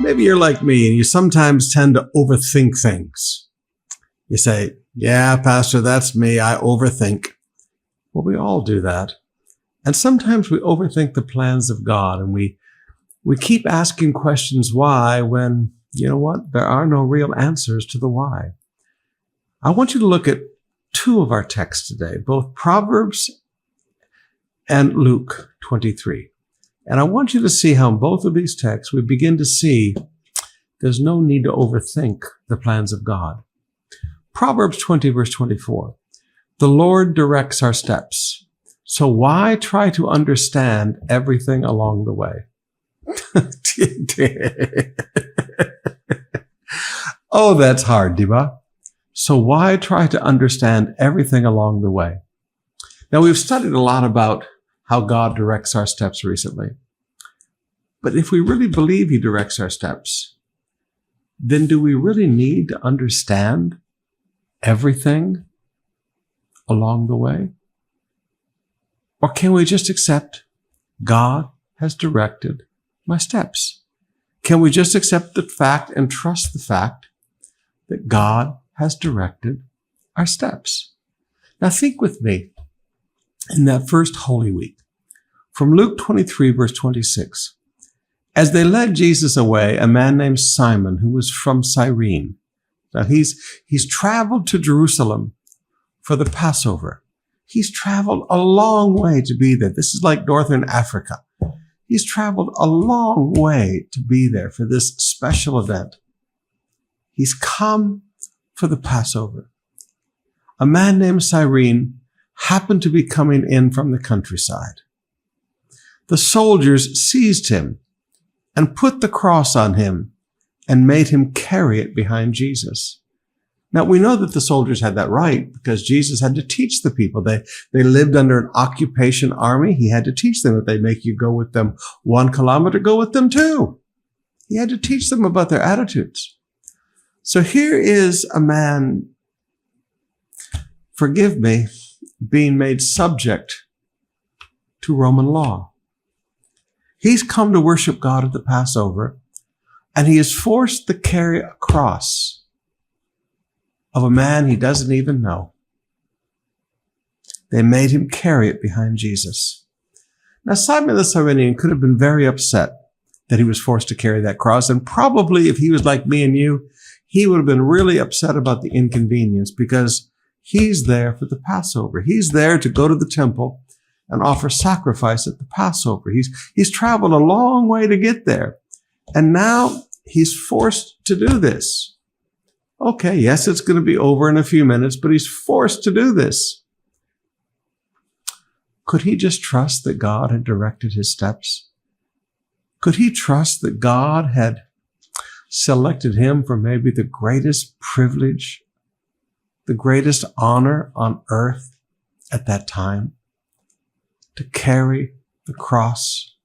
Maybe you're like me and you sometimes tend to overthink things. You say, yeah, Pastor, that's me. I overthink. Well, we all do that. And sometimes we overthink the plans of God, and we keep asking questions why when, you know what, there are no real answers to the why. I want you to look at two of our texts today, both Proverbs and Luke 23. And I want you to see how in both of these texts we begin to see there's no need to overthink the plans of God. Proverbs 20, verse 24. The Lord directs our steps. So why try to understand everything along the way? Oh, that's hard, diba. So why try to understand everything along the way? Now, we've studied a lot about how God directs our steps recently. But if we really believe He directs our steps, then do we really need to understand everything along the way? Or can we just accept God has directed my steps? Can we just accept the fact and trust the fact that God has directed our steps? Now think with me in that first Holy Week from Luke 23, verse 26. As they led Jesus away, a man named Simon, who was from Cyrene. Now he's traveled to Jerusalem for the Passover. He's traveled a long way to be there. This is like Northern Africa. He's traveled a long way to be there for this special event. He's come for the Passover. A man named Cyrene happened to be coming in from the countryside. The soldiers seized him and put the cross on him and made him carry it behind Jesus. Now, we know that the soldiers had that right because Jesus had to teach the people. They lived under an occupation army. He had to teach them. If they make you go with them 1 kilometer, go with them 2. He had to teach them about their attitudes. So here is a man, forgive me, being made subject to Roman law. He's come to worship God at the Passover, and he is forced to carry a cross of a man he doesn't even know. They made him carry it behind Jesus. Now, Simon the Cyrene could have been very upset that he was forced to carry that cross, and probably if he was like me and you, he would have been really upset about the inconvenience because he's there for the Passover. He's there to go to the temple and offer sacrifice at the Passover. He's traveled a long way to get there, and now he's forced to do this. Okay, yes, it's going to be over in a few minutes, but he's forced to do this. Could he just trust that God had directed his steps? Could he trust that God had selected him for maybe the greatest privilege, the greatest honor on earth at that time, to carry the cross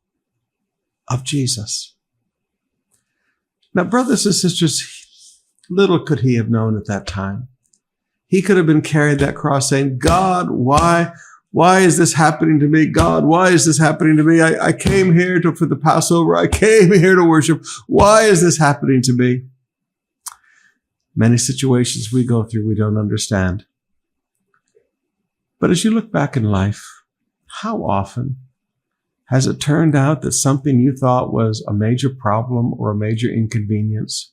of Jesus? Now, brothers and sisters, little could he have known at that time. He could have been carrying that cross saying, God, why is this happening to me? God, why is this happening to me? I came here for the Passover. I came here to worship. Why is this happening to me? Many situations we go through we don't understand. But as you look back in life, how often has it turned out that something you thought was a major problem or a major inconvenience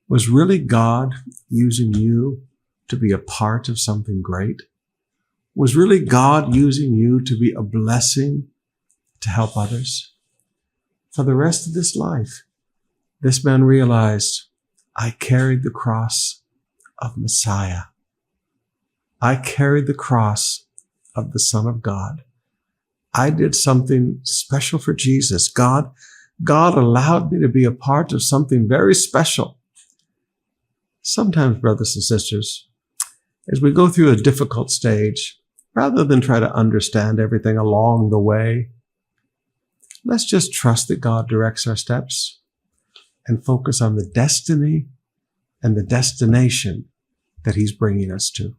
was really God using you to be a part of something great? Was really God using you to be a blessing to help others? For the rest of this life, this man realized, I carried the cross of Messiah. I carried the cross of the Son of God. I did something special for Jesus. God allowed me to be a part of something very special. Sometimes, brothers and sisters, as we go through a difficult stage, rather than try to understand everything along the way, let's just trust that God directs our steps and focus on the destiny and the destination that He's bringing us to.